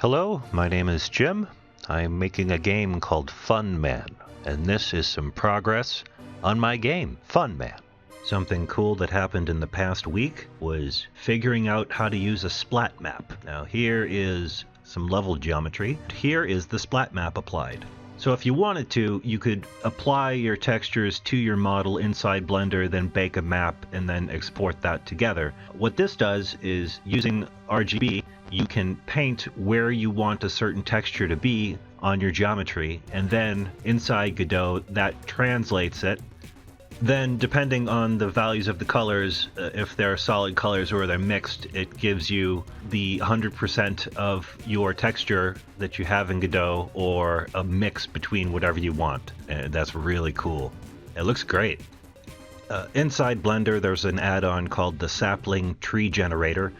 Hello, my name is Jim. I'm making a game called Fun Man, and this is some progress on my game, Fun Man. Something cool that happened in the past week was figuring out how to use a splat map. Now here is some level geometry. Here is the splat map applied. So if you wanted to, you could apply your textures to your model inside Blender, then bake a map, and then export that together. What this does is, using RGB, you can paint where you want a certain texture to be on your geometry, and then inside Godot, that translates it. Then, depending on the values of the colors, if they're solid colors or they're mixed, it gives you the 100% of your texture that you have in Godot, or a mix between whatever you want. And that's really cool. It looks great. Inside Blender, there's an add-on called the Sapling Tree Generator,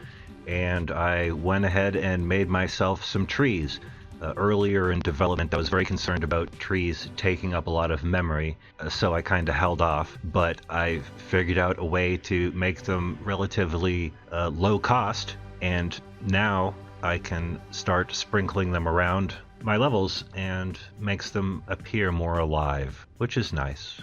and I went ahead and made myself some trees. Earlier in development, I was very concerned about trees taking up a lot of memory, so I kind of held off, but I figured out a way to make them relatively low cost, and now I can start sprinkling them around my levels and makes them appear more alive, which is nice.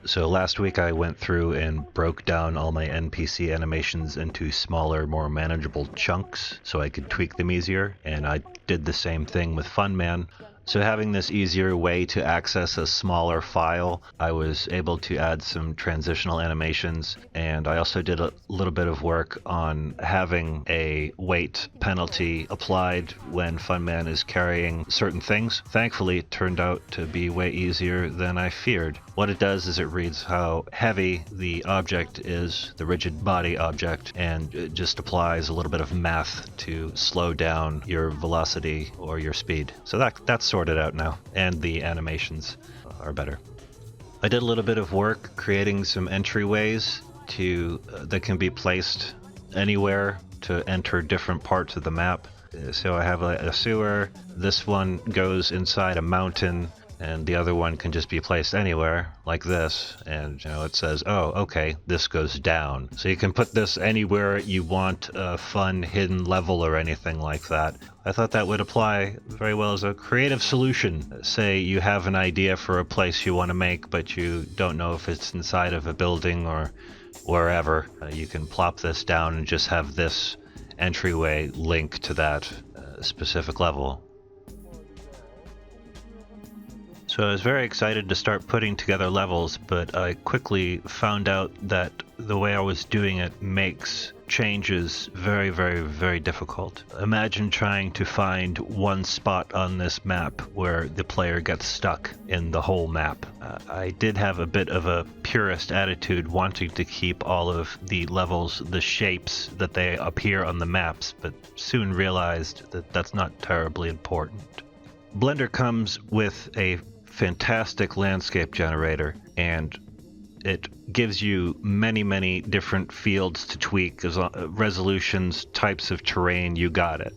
So last week I went through and broke down all my NPC animations into smaller, more manageable chunks so I could tweak them easier, and I did the same thing with Fun Man. So having this easier way to access a smaller file, I was able to add some transitional animations, and I also did a little bit of work on having a weight penalty applied when Fun Man is carrying certain things. Thankfully, it turned out to be way easier than I feared. What it does is it reads how heavy the object is, the rigid body object, and it just applies a little bit of math to slow down your velocity or your speed. So that's sorted out now, and the animations are better. I did a little bit of work creating some entryways that can be placed anywhere to enter different parts of the map. So I have a sewer, this one goes inside a mountain, and the other one can just be placed anywhere, like this, and it says, oh, okay, this goes down. So you can put this anywhere you want a fun hidden level or anything like that. I thought that would apply very well as a creative solution. Say you have an idea for a place you want to make, but you don't know if it's inside of a building or wherever. You can plop this down and just have this entryway link to that specific level. So I was very excited to start putting together levels, but I quickly found out that the way I was doing it makes changes very, very, very difficult. Imagine trying to find one spot on this map where the player gets stuck in the whole map. I did have a bit of a purist attitude, wanting to keep all of the levels, the shapes that they appear on the maps, but soon realized that that's not terribly important. Blender comes with a fantastic landscape generator, and it gives you many different fields to tweak, resolutions, types of terrain, you got it.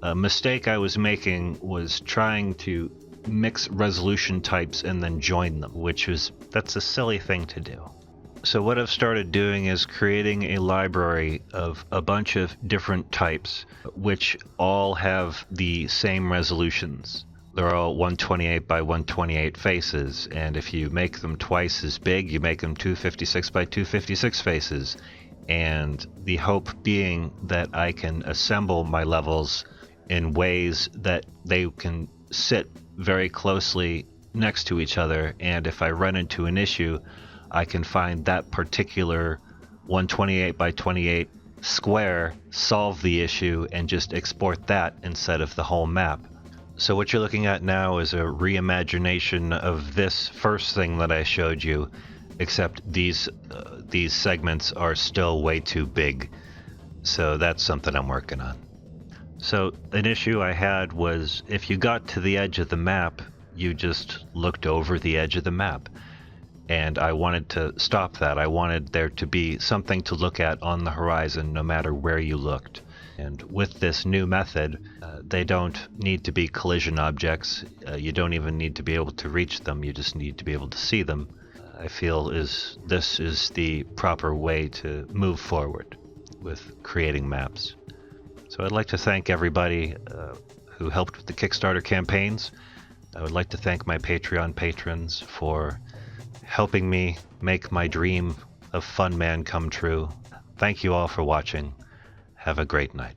A mistake I was making was trying to mix resolution types and then join them, that's a silly thing to do. So what I've started doing is creating a library of a bunch of different types, which all have the same resolutions. They're all 128 by 128 faces, and if you make them twice as big, you make them 256 by 256 faces. And the hope being that I can assemble my levels in ways that they can sit very closely next to each other, and if I run into an issue, I can find that particular 128 by 28 square, solve the issue, and just export that instead of the whole map. So what you're looking at now is a reimagination of this first thing that I showed you, except these segments are still way too big. So that's something I'm working on. So an issue I had was if you got to the edge of the map, you just looked over the edge of the map. And I wanted to stop that. I wanted there to be something to look at on the horizon no matter where you looked. And with this new method, they don't need to be collision objects. You don't even need to be able to reach them. You just need to be able to see them. I feel this is the proper way to move forward with creating maps. So I'd like to thank everybody who helped with the Kickstarter campaigns. I would like to thank my Patreon patrons for helping me make my dream of Fun Man come true. Thank you all for watching. Have a great night.